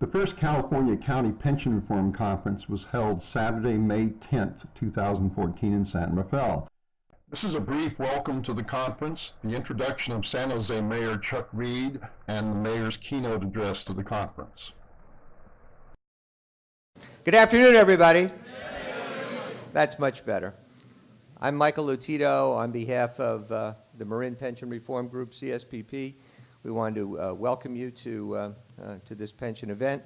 The first California County Pension Reform Conference was held Saturday, May 10th, 2014 in San Rafael. This is a brief welcome to the conference, the introduction of San Jose Mayor Chuck Reed, and the mayor's keynote address to the conference. Good afternoon, everybody. That's much better. I'm Michael Lotito on behalf of the Marin Pension Reform Group, CSPP. We wanted to welcome you to this pension event.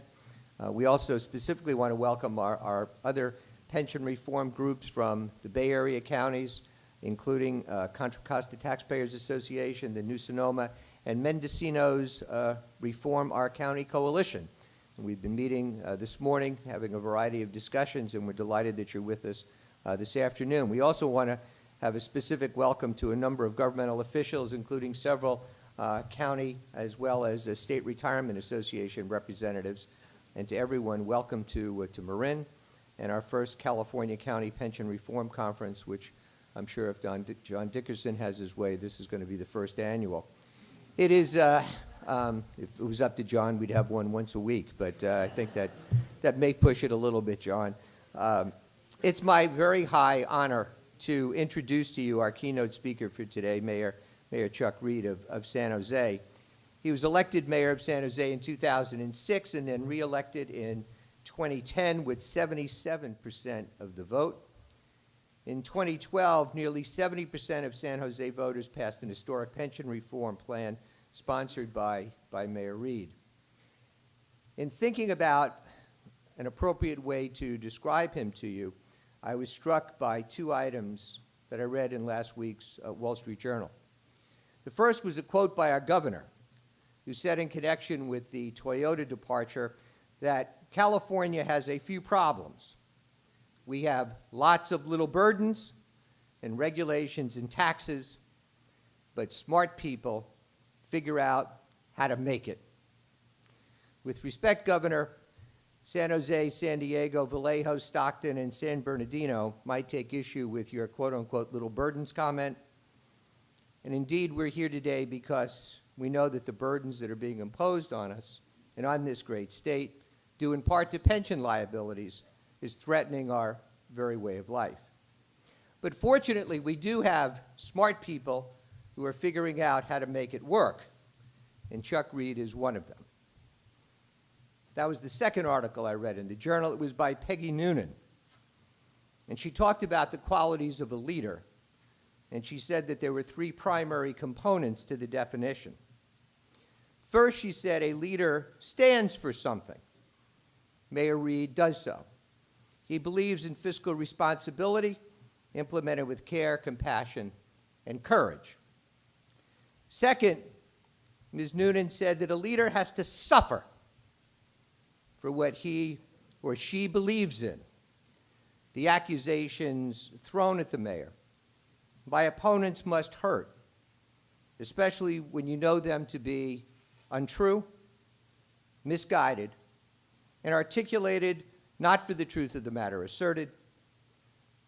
We also specifically want to welcome our other pension reform groups from the Bay Area counties, including Contra Costa Taxpayers Association, the New Sonoma, and Mendocino's Reform Our County Coalition. And we've been meeting this morning, having a variety of discussions, and we're delighted that you're with us this afternoon. We also want to have a specific welcome to a number of governmental officials, including several county as well as State Retirement Association representatives. And to everyone, welcome to Marin and our first California County Pension Reform Conference, which I'm sure if John Dickerson has his way, this is going to be the first annual. It is, if it was up to John, we'd have one once a week, but I think that may push it a little bit, John. It's my very high honor to introduce to you our keynote speaker for today, Mayor Chuck Reed of San Jose. He was elected mayor of San Jose in 2006 and then re-elected in 2010 with 77% of the vote. In 2012, nearly 70% of San Jose voters passed an historic pension reform plan sponsored by Mayor Reed. In thinking about an appropriate way to describe him to you, I was struck by two items that I read in last week's Wall Street Journal. The first was a quote by our governor, who said in connection with the Toyota departure that California has a few problems. We have lots of little burdens and regulations and taxes, but smart people figure out how to make it. With respect, Governor, San Jose, San Diego, Vallejo, Stockton, and San Bernardino might take issue with your quote-unquote little burdens comment. And indeed, we're here today because we know that the burdens that are being imposed on us and on this great state, due in part to pension liabilities, is threatening our very way of life. But fortunately, we do have smart people who are figuring out how to make it work, and Chuck Reed is one of them. That was the second article I read in the Journal. It was by Peggy Noonan, and she talked about the qualities of a leader, and she said that there were three primary components to the definition. First, she said a leader stands for something. Mayor Reed does so. He believes in fiscal responsibility, implemented with care, compassion, and courage. Second, Ms. Noonan said that a leader has to suffer for what he or she believes in. The accusations thrown at the mayor by opponents must hurt, especially when you know them to be untrue, misguided, and articulated not for the truth of the matter asserted,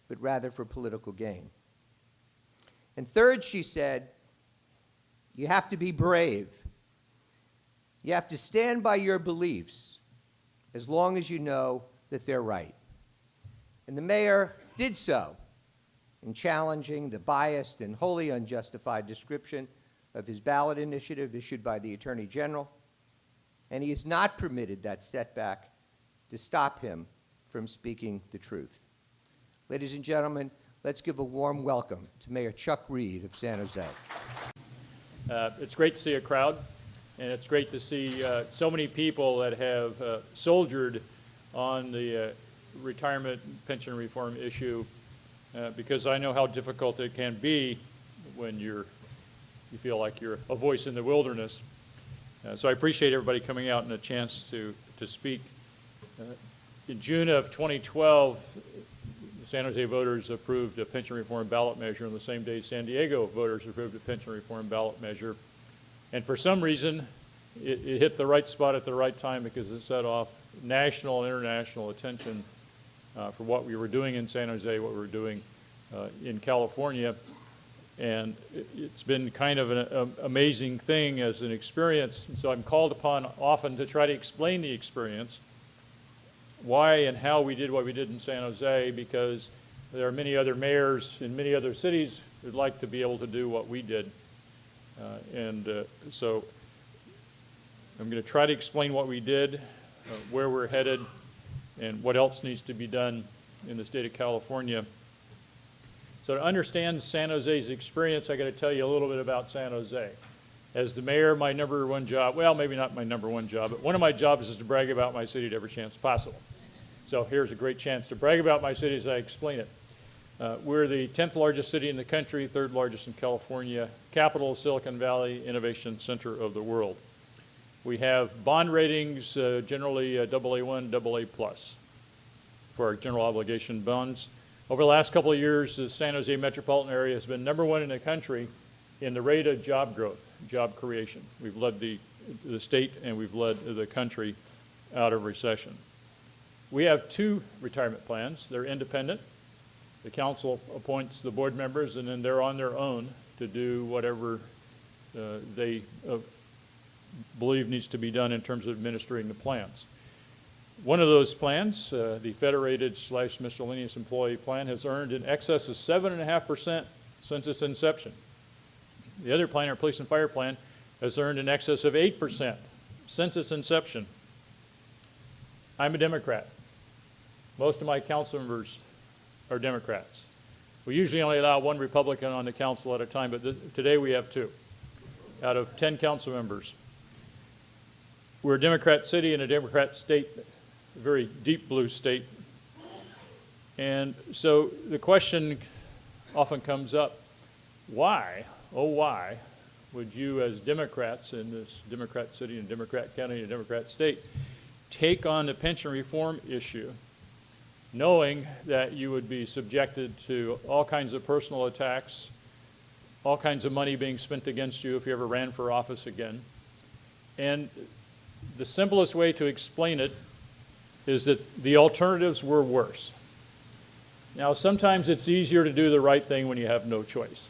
but rather for political gain. And third, she said, you have to be brave. You have to stand by your beliefs as long as you know that they're right. And the mayor did so in challenging the biased and wholly unjustified description of his ballot initiative issued by the Attorney General, and he has not permitted that setback to stop him from speaking the truth. Ladies and gentlemen, let's give a warm welcome to Mayor Chuck Reed of San Jose. It's great to see a crowd, and it's great to see so many people that have soldiered on the retirement pension reform issue, because I know how difficult it can be when you feel like you're a voice in the wilderness. So I appreciate everybody coming out and a chance to speak. In June of 2012, the San Jose voters approved a pension reform ballot measure, and the same day San Diego voters approved a pension reform ballot measure. And for some reason, it hit the right spot at the right time, because it set off national and international attention for what we were doing in San Jose, what we were doing in California. And it's been kind of an amazing thing as an experience. So I'm called upon often to try to explain the experience, why and how we did what we did in San Jose, because there are many other mayors in many other cities who'd like to be able to do what we did. So I'm going to try to explain what we did, where we're headed, and what else needs to be done in the state of California. So to understand San Jose's experience, I got to tell you a little bit about San Jose. As the mayor, my number one job, well, maybe not my number one job, but one of my jobs is to brag about my city at every chance possible. So here's a great chance to brag about my city as I explain it. We're the 10th largest city in the country, 3rd largest in California, capital of Silicon Valley, innovation center of the world. We have bond ratings, generally AA1, AA+, for our general obligation bonds. Over the last couple of years, the San Jose metropolitan area has been number one in the country in the rate of job growth, job creation. We've led the state and we've led the country out of recession. We have 2 retirement plans. They're independent. The council appoints the board members, and then they're on their own to do whatever they believe needs to be done in terms of administering the plans. One of those plans, the Federated/Miscellaneous Employee Plan, has earned in excess of 7.5% since its inception. The other plan, our Police and Fire Plan, has earned in excess of 8% since its inception. I'm a Democrat. Most of my council members are Democrats. We usually only allow 1 Republican on the council at a time, but today we have 2 out of 10 council members. We're a Democrat city and a Democrat state, a very deep blue state. And so the question often comes up, why, oh why, would you as Democrats in this Democrat city and Democrat county and Democrat state take on the pension reform issue, knowing that you would be subjected to all kinds of personal attacks, all kinds of money being spent against you if you ever ran for office again? And the simplest way to explain it is that the alternatives were worse. Now, sometimes it's easier to do the right thing when you have no choice.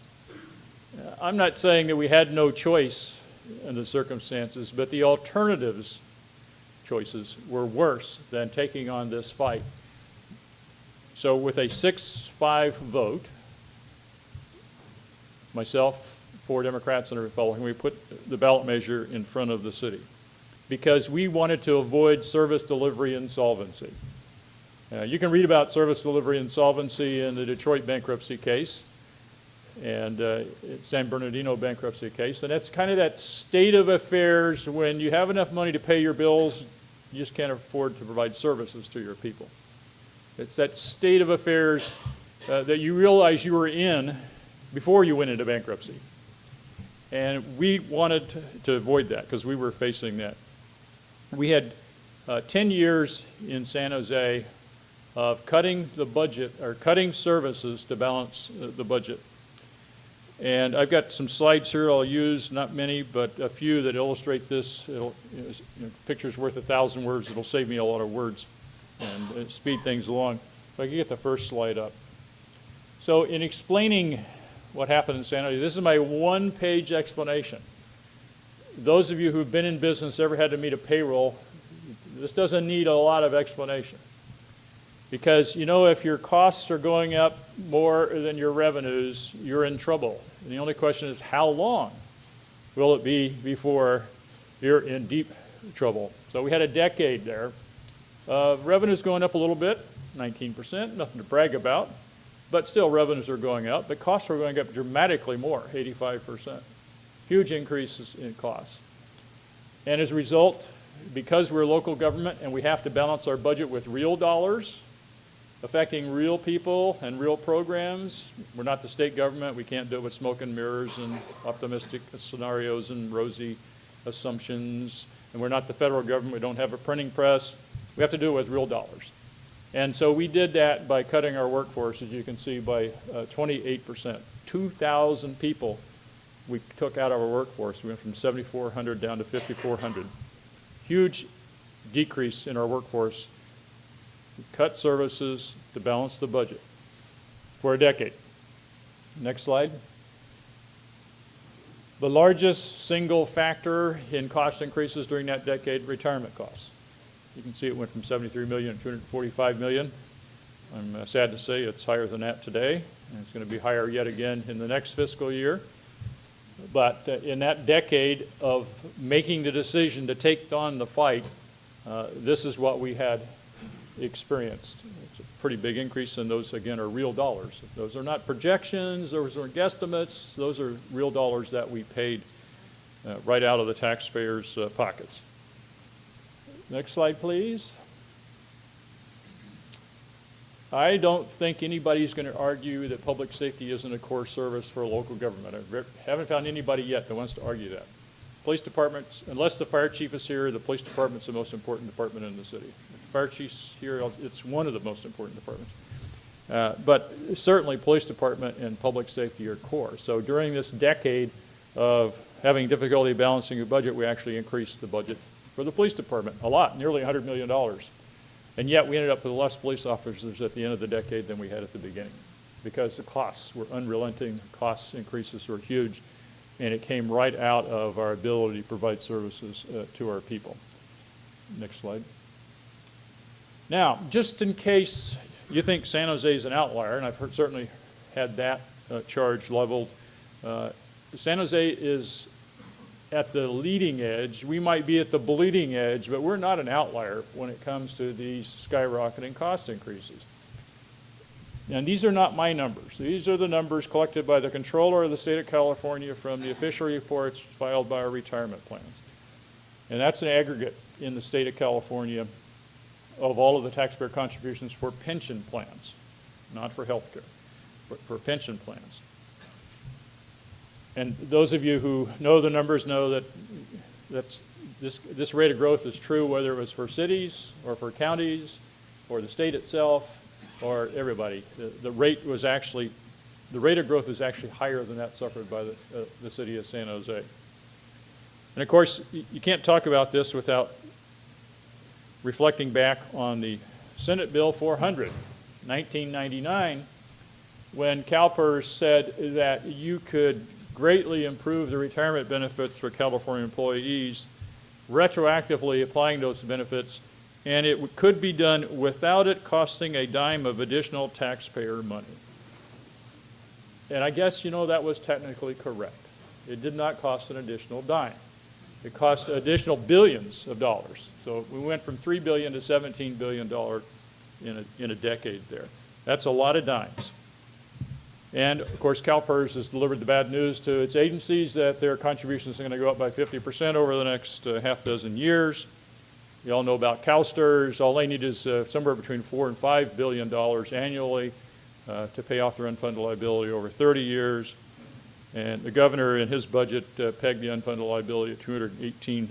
I'm not saying that we had no choice in the circumstances, but the alternatives choices were worse than taking on this fight. So with a 6-5 vote, myself, 4 Democrats and a Republican, we put the ballot measure in front of the city because we wanted to avoid service delivery insolvency. You can read about service delivery insolvency in the Detroit bankruptcy case and San Bernardino bankruptcy case, and that's kind of that state of affairs when you have enough money to pay your bills, you just can't afford to provide services to your people. It's that state of affairs that you realize you were in before you went into bankruptcy. And we wanted to avoid that because we were facing that. We had 10 years in San Jose of cutting the budget, or cutting services to balance the budget. And I've got some slides here I'll use, not many, but a few that illustrate this. Picture's worth 1,000 words. It'll save me a lot of words and speed things along. If I can get the first slide up. So in explaining what happened in San Jose, this is my 1-page explanation. Those of you who've been in business, ever had to meet a payroll, this doesn't need a lot of explanation. Because, you know, if your costs are going up more than your revenues, you're in trouble. And the only question is, how long will it be before you're in deep trouble? So we had a decade there. Revenues going up a little bit, 19%, nothing to brag about. But still, revenues are going up. But costs are going up dramatically more, 85%. Huge increases in costs. And as a result, because we're local government and we have to balance our budget with real dollars, affecting real people and real programs. We're not the state government. We can't do it with smoke and mirrors and optimistic scenarios and rosy assumptions. And we're not the federal government. We don't have a printing press. We have to do it with real dollars. And so we did that by cutting our workforce, as you can see, by 28%. 2,000 people we took out of our workforce. We went from 7,400 down to 5,400. Huge decrease in our workforce. We cut services to balance the budget for a decade. Next slide. The largest single factor in cost increases during that decade, retirement costs. You can see it went from 73 million to 245 million. I'm sad to say it's higher than that today, and it's going to be higher yet again in the next fiscal year. But in that decade of making the decision to take on the fight, this is what we had experienced. It's a pretty big increase, and those, again, are real dollars. Those are not projections, those are guesstimates, those are real dollars that we paid right out of the taxpayers' pockets. Next slide, please. I don't think anybody's going to argue that public safety isn't a core service for a local government. I haven't found anybody yet that wants to argue that. Police departments, unless the fire chief is here, the police department's the most important department in the city. If the fire chief's here, it's one of the most important departments. But certainly police department and public safety are core. So during this decade of having difficulty balancing a budget, we actually increased the budget for the police department a lot, nearly $100 million. And yet we ended up with less police officers at the end of the decade than we had at the beginning, because the costs were unrelenting, cost increases were huge, and it came right out of our ability to provide services to our people. Next slide. Now, just in case you think San Jose is an outlier, and I've certainly had that charge leveled, San Jose is at the leading edge. We might be at the bleeding edge, but we're not an outlier when it comes to these skyrocketing cost increases. And these are not my numbers. These are the numbers collected by the Comptroller of the State of California from the official reports filed by our retirement plans. And that's an aggregate in the state of California of all of the taxpayer contributions for pension plans, not for health care, but for pension plans. And those of you who know the numbers know that this rate of growth is true whether it was for cities or for counties or the state itself or everybody. The rate of growth was actually higher than that suffered by the city of San Jose. And of course, you can't talk about this without reflecting back on the Senate Bill 400, 1999, when CalPERS said that you could greatly improve the retirement benefits for California employees, retroactively applying those benefits, and it could be done without it costing a dime of additional taxpayer money. And I guess, that was technically correct. It did not cost an additional dime. It cost additional billions of dollars. So we went from $3 billion to $17 billion in a decade there. That's a lot of dimes. And of course, CalPERS has delivered the bad news to its agencies that their contributions are going to go up by 50% over the next half dozen years. You all know about CalSTRS. All they need is somewhere between $4 and $5 billion annually to pay off their unfunded liability over 30 years. And the governor in his budget pegged the unfunded liability at $218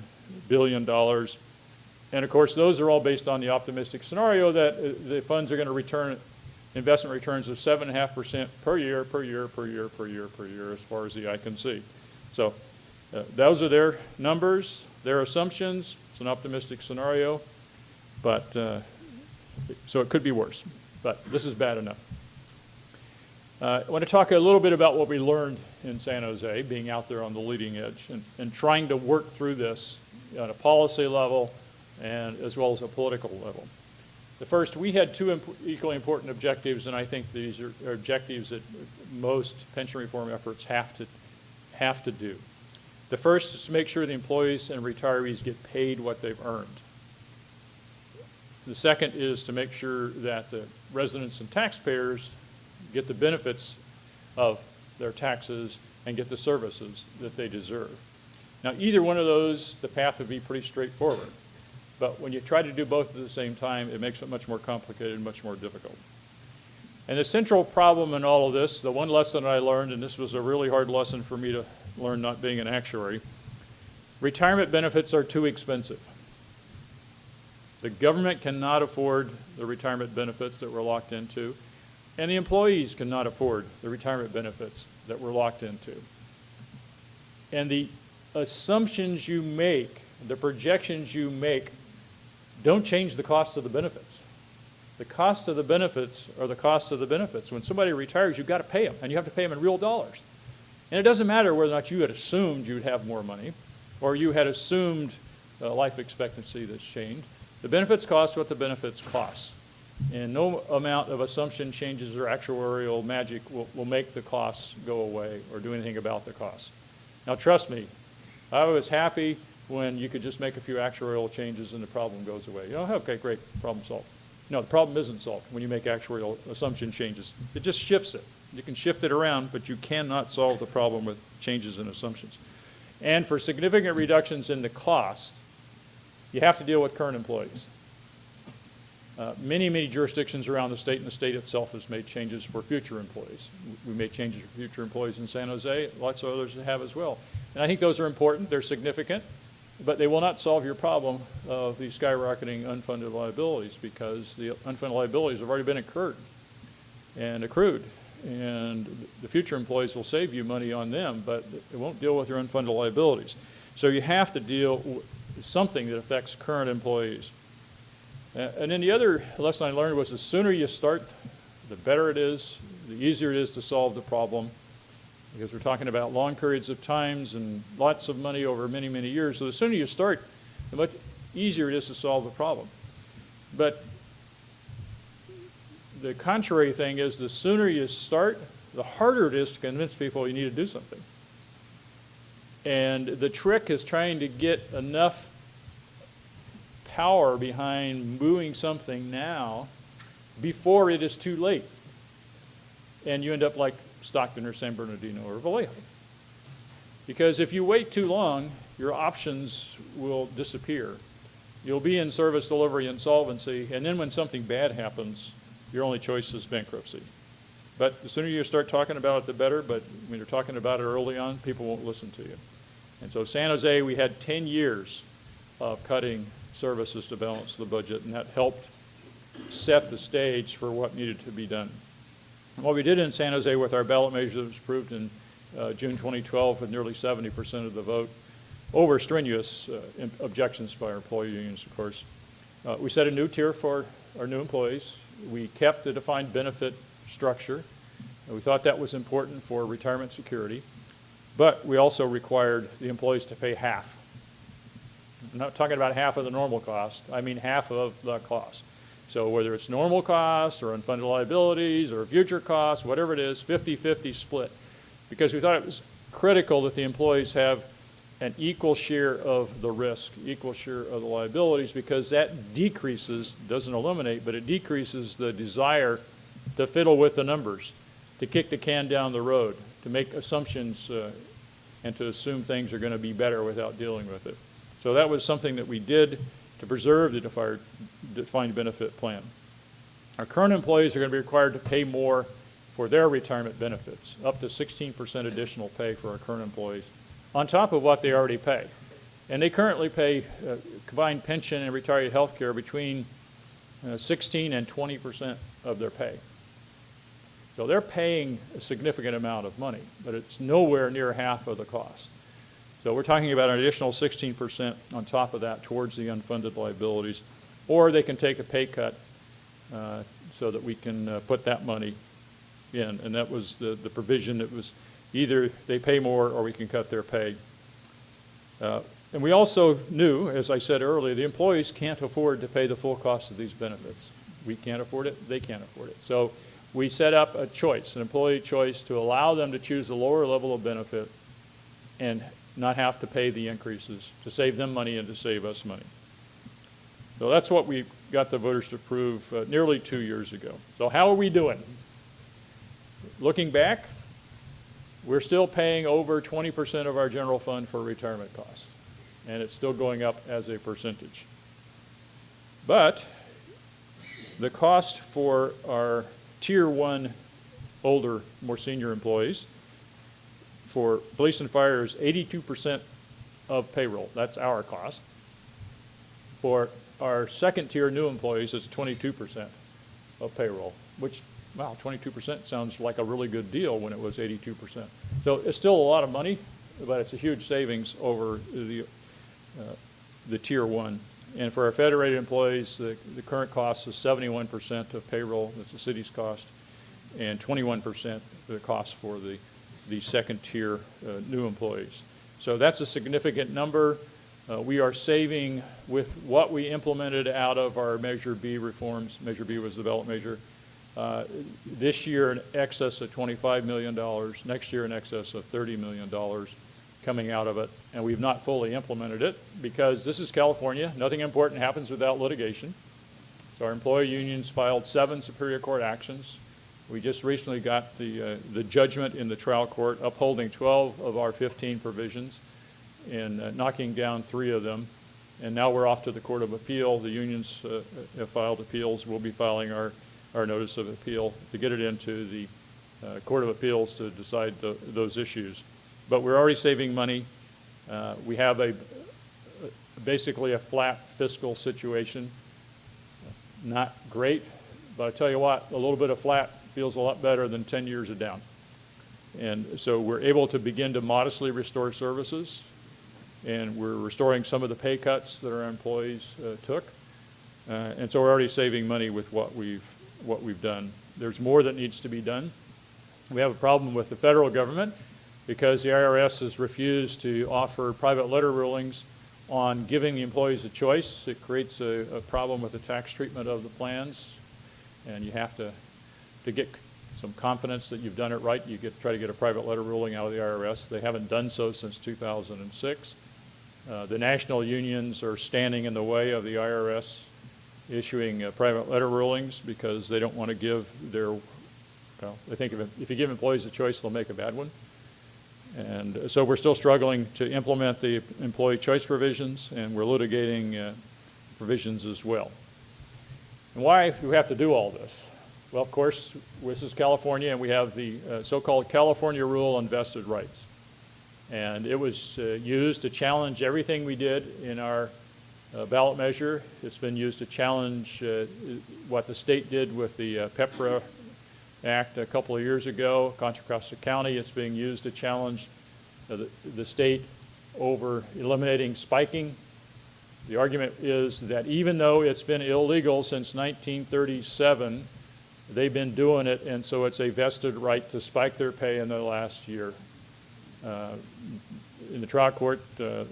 billion. And of course, those are all based on the optimistic scenario that the funds are going to return investment returns of 7.5% per year, per year, per year, per year, per year, as far as the eye can see. So those are their numbers, their assumptions. It's an optimistic scenario, but so it could be worse. But this is bad enough. I want to talk a little bit about what we learned in San Jose, being out there on the leading edge and trying to work through this at a policy level and as well as a political level. The first, we had two equally important objectives, and I think these are objectives that most pension reform efforts have to do. The first is to make sure the employees and retirees get paid what they've earned. The second is to make sure that the residents and taxpayers get the benefits of their taxes and get the services that they deserve. Now, either one of those, the path would be pretty straightforward. But when you try to do both at the same time, it makes it much more complicated and much more difficult. And the central problem in all of this, the one lesson I learned, and this was a really hard lesson for me to learn not being an actuary, retirement benefits are too expensive. The government cannot afford the retirement benefits that we're locked into, and the employees cannot afford the retirement benefits that we're locked into. And the assumptions you make, the projections you make, don't change the cost of the benefits. The cost of the benefits are the cost of the benefits. When somebody retires, you've got to pay them, and you have to pay them in real dollars. And it doesn't matter whether or not you had assumed you'd have more money or you had assumed life expectancy that's changed. The benefits cost what the benefits cost. And no amount of assumption changes or actuarial magic will make the costs go away or do anything about the cost. Now, trust me, I was happy when you could just make a few actuarial changes and the problem goes away. You know, okay, great, problem solved. No, the problem isn't solved when you make actuarial assumption changes. It just shifts it. You can shift it around, but you cannot solve the problem with changes in assumptions. And for significant reductions in the cost, you have to deal with current employees. Many jurisdictions around the state, and the state itself has made changes for future employees. We made changes for future employees in San Jose. Lots of others have as well. And I think those are important. They're significant. But they will not solve your problem of the skyrocketing unfunded liabilities, because the unfunded liabilities have already been incurred and accrued. And the future employees will save you money on them, but it won't deal with your unfunded liabilities. So you have to deal with something that affects current employees. And then the other lesson I learned was the sooner you start, the better it is, the easier it is to solve the problem, because we're talking about long periods of times and lots of money over many years. So the sooner you start, the much easier it is to solve the problem. But the contrary thing is, the sooner you start, the harder it is to convince people you need to do something. And the trick is trying to get enough power behind moving something now before it is too late. And you end up like Stockton or San Bernardino or Vallejo. Because if you wait too long, your options will disappear. You'll be in service delivery insolvency, and then when something bad happens, your only choice is bankruptcy. But the sooner you start talking about it, the better. But when you're talking about it early on, people won't listen to you. And so San Jose, we had 10 years of cutting services to balance the budget, and that helped set the stage for what needed to be done. And what we did in San Jose with our ballot measure that was approved in June 2012 with nearly 70% of the vote, over strenuous objections by our employee unions, of course, we set a new tier for our new employees. We kept the defined benefit structure. We thought that was important for retirement security, but we also required the employees to pay half. I'm not talking about half of the normal cost. I mean half of the cost. So whether it's normal costs or unfunded liabilities or future costs, whatever it is, 50-50 split. Because we thought it was critical that the employees have an equal share of the risk, equal share of the liabilities, because that decreases, doesn't eliminate, but it decreases the desire to fiddle with the numbers, to kick the can down the road, to make assumptions and to assume things are going to be better without dealing with it. So that was something that we did to preserve the defined benefit plan. Our current employees are going to be required to pay more for their retirement benefits, up to 16% additional pay for our current employees, on top of what they already pay. And they currently pay combined pension and retiree health care between 16 and 20% of their pay. So they're paying a significant amount of money, but it's nowhere near half of the cost. So we're talking about an additional 16% on top of that towards the unfunded liabilities, or they can take a pay cut so that we can put that money in. And that was the provision. That was either they pay more or we can cut their pay. And we also knew, as I said earlier, the employees can't afford to pay the full cost of these benefits. We can't afford it, they can't afford it. So we set up a choice, an employee choice, to allow them to choose a lower level of benefit and not have to pay the increases, to save them money and to save us money. So that's what we got the voters to approve nearly 2 years ago. So how are we doing? Looking back, we're still paying over 20% of our general fund for retirement costs, and it's still going up as a percentage. But the cost for our Tier 1 older, more senior employees for police and fire is 82% of payroll. That's our cost. For our second tier new employees, it's 22% of payroll, which, wow, 22% sounds like a really good deal when it was 82%. So it's still a lot of money, but it's a huge savings over the Tier 1. And for our federated employees, the current cost is 71% of payroll. That's the city's cost, and 21% the cost for the the second-tier new employees. So that's a significant number. We are saving with what we implemented out of our Measure B reforms. Measure B was the ballot measure. This year in excess of $25 million, next year in excess of $30 million coming out of it. And we've not fully implemented it because this is California. Nothing important happens without litigation. So our employee unions filed 7 Superior Court actions. We just recently got the judgment in the trial court upholding 12 of our 15 provisions and knocking down 3 of them. And now we're off to the Court of Appeal. The unions have filed appeals. We'll be filing our notice of appeal to get it into the Court of Appeals to decide those issues. But we're already saving money. We have basically a flat fiscal situation. Not great, but I tell you what, a little bit of flat feels a lot better than 10 years of down. And so we're able to begin to modestly restore services, and we're restoring some of the pay cuts that our employees took. And so we're already saving money with what we've done. There's more that needs to be done. We have a problem with the federal government because the IRS has refused to offer private letter rulings on giving the employees a choice. It creates a problem with the tax treatment of the plans, and you have to get some confidence that you've done it right. You try to get a private letter ruling out of the IRS. They haven't done so since 2006. The national unions are standing in the way of the IRS issuing private letter rulings because they don't want to give they think if you give employees a choice, they'll make a bad one. And so we're still struggling to implement the employee choice provisions, and we're litigating provisions as well. And why do we have to do all this? Well, of course, this is California, and we have the so-called California Rule on Vested Rights. And it was used to challenge everything we did in our ballot measure. It's been used to challenge what the state did with the PEPRA Act a couple of years ago, Contra Costa County. It's being used to challenge the state over eliminating spiking. The argument is that even though it's been illegal since 1937, they've been doing it, and so it's a vested right to spike their pay in the last year. In the trial court, the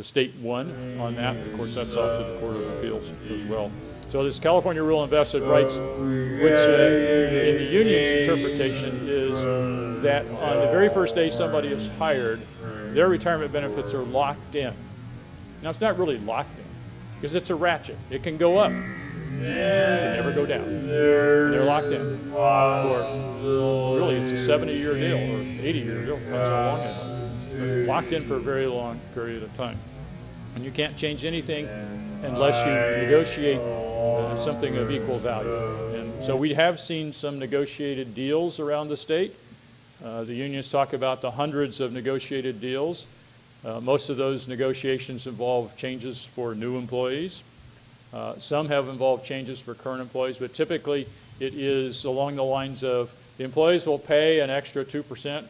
state won on that. Of course, that's off to the Court of Appeals as well. So this California Rule on Vested Rights, which in the union's interpretation is that on the very first day somebody is hired, their retirement benefits are locked in. Now, it's not really locked in because it's a ratchet. It can go up. It can never go down. They're locked in for, really, it's a 70-year deal or 80-year deal. That's how long it is. Locked in for a very long period of time. And you can't change anything unless you negotiate something of equal value. And so we have seen some negotiated deals around the state. The unions talk about the hundreds of negotiated deals. Most of those negotiations involve changes for new employees. Some have involved changes for current employees, but typically it is along the lines of the employees will pay an extra 2%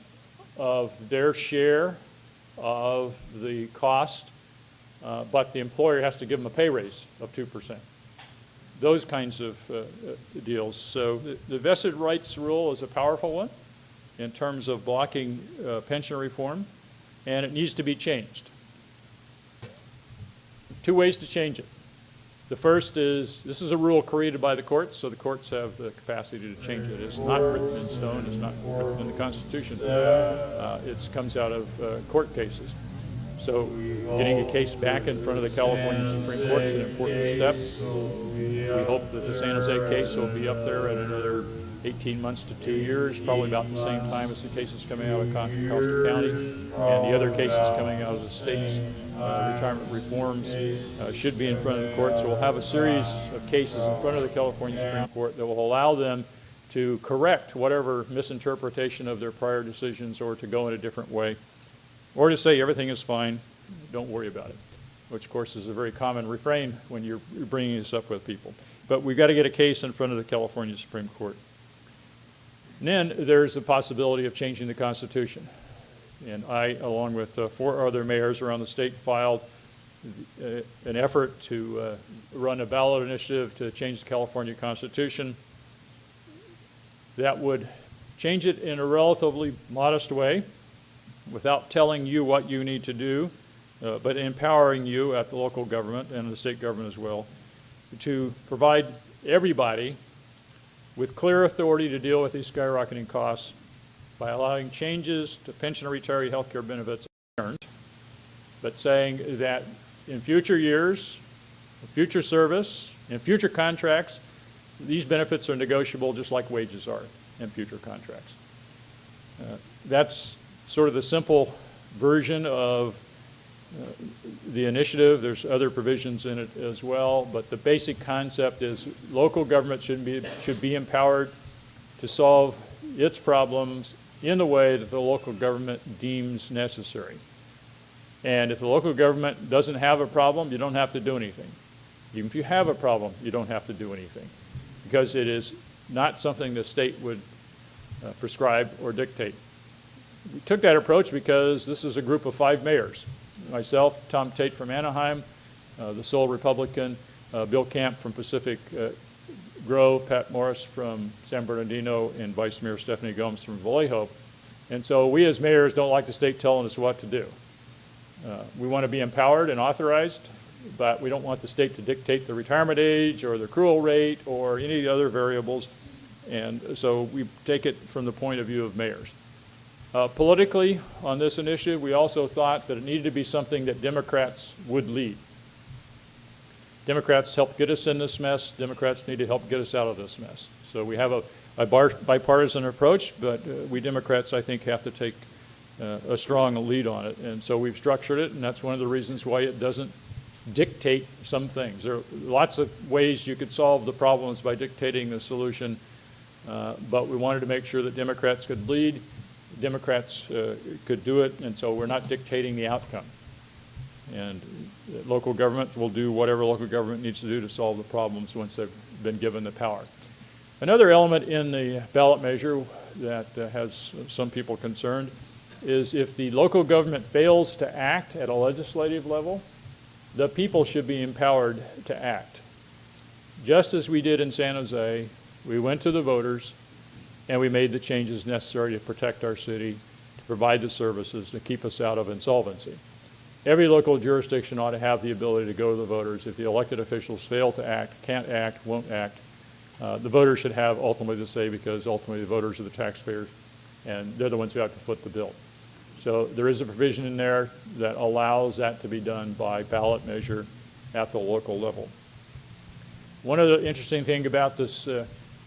of their share of the cost, but the employer has to give them a pay raise of 2%. Those kinds of deals. So the vested rights rule is a powerful one in terms of blocking pension reform, and it needs to be changed. 2 ways to change it. The first is, this is a rule created by the courts, so the courts have the capacity to change it. It's not written in stone, it's not written in the Constitution. It comes out of court cases. So getting a case back in front of the California Supreme Court is an important step. We hope that the San Jose case will be up there in another 18 months to 2 years, probably about the same time as the cases coming out of Contra Costa County and the other cases coming out of the state's retirement reforms should be in front of the court. So we'll have a series of cases in front of the California Supreme Court that will allow them to correct whatever misinterpretation of their prior decisions or to go in a different way, or to say everything is fine, don't worry about it, which of course is a very common refrain when you're bringing this up with people. But we've got to get a case in front of the California Supreme Court. And then there's the possibility of changing the Constitution. And I, along with 4 other mayors around the state, filed an effort to run a ballot initiative to change the California Constitution that would change it in a relatively modest way without telling you what you need to do, but empowering you at the local government and the state government as well to provide everybody with clear authority to deal with these skyrocketing costs by allowing changes to pension and retiree health care benefits, but saying that in future years, future service, in future contracts, these benefits are negotiable just like wages are in future contracts. That's sort of the simple version of the initiative. There's other provisions in it as well, but the basic concept is local government should be empowered to solve its problems in the way that the local government deems necessary. And if the local government doesn't have a problem, you don't have to do anything. Even if you have a problem, you don't have to do anything, because it is not something the state would prescribe or dictate. We took that approach because this is a group of 5 mayors. Myself, Tom Tate from Anaheim, the sole Republican, Bill Camp from Pacific Grove, Pat Morris from San Bernardino, and Vice Mayor Stephanie Gomes from Vallejo. And so we as mayors don't like the state telling us what to do. We want to be empowered and authorized, but we don't want the state to dictate the retirement age or the accrual rate or any of the other variables. And so we take it from the point of view of mayors. Politically, on this initiative, we also thought that it needed to be something that Democrats would lead. Democrats helped get us in this mess. Democrats need to help get us out of this mess. So we have a bipartisan approach, but we Democrats, I think, have to take a strong lead on it. And so we've structured it, and that's one of the reasons why it doesn't dictate some things. There are lots of ways you could solve the problems by dictating the solution, but we wanted to make sure that Democrats could lead, Democrats could do it, and so we're not dictating the outcome. And local government will do whatever local government needs to do to solve the problems once they've been given the power. Another element in the ballot measure that has some people concerned is if the local government fails to act at a legislative level, the people should be empowered to act. Just as we did in San Jose, we went to the voters and we made the changes necessary to protect our city, to provide the services, to keep us out of insolvency. Every local jurisdiction ought to have the ability to go to the voters. If the elected officials fail to act, can't act, won't act, the voters should have ultimately the say, because ultimately the voters are the taxpayers and they're the ones who have to foot the bill. So there is a provision in there that allows that to be done by ballot measure at the local level. One of the interesting things about this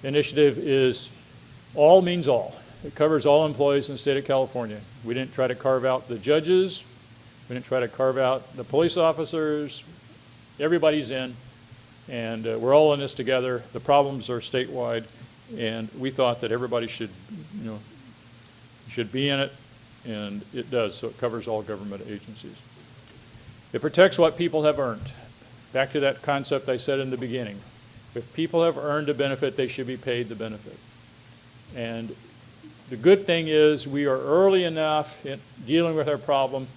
initiative is all means all. It covers all employees in the state of California. We didn't try to carve out the judges. We didn't try to carve out the police officers. Everybody's in, and we're all in this together. The problems are statewide, and we thought that everybody should be in it, and it does. So it covers all government agencies. It protects what people have earned. Back to that concept I said in the beginning. If people have earned a benefit, they should be paid the benefit. And the good thing is we are early enough in dealing with our problem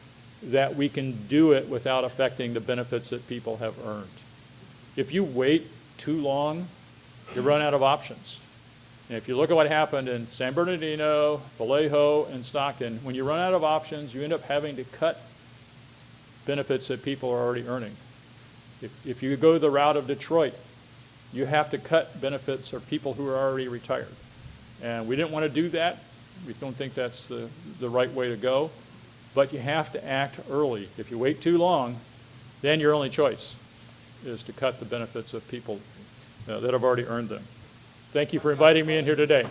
that we can do it without affecting the benefits that people have earned. If you wait too long, you run out of options. And if you look at what happened in San Bernardino, Vallejo, and Stockton, when you run out of options, you end up having to cut benefits that people are already earning. If you go the route of Detroit, you have to cut benefits of people who are already retired. And we didn't want to do that. We don't think that's the right way to go. But you have to act early. If you wait too long, then your only choice is to cut the benefits of people that have already earned them. Thank you for inviting me in here today.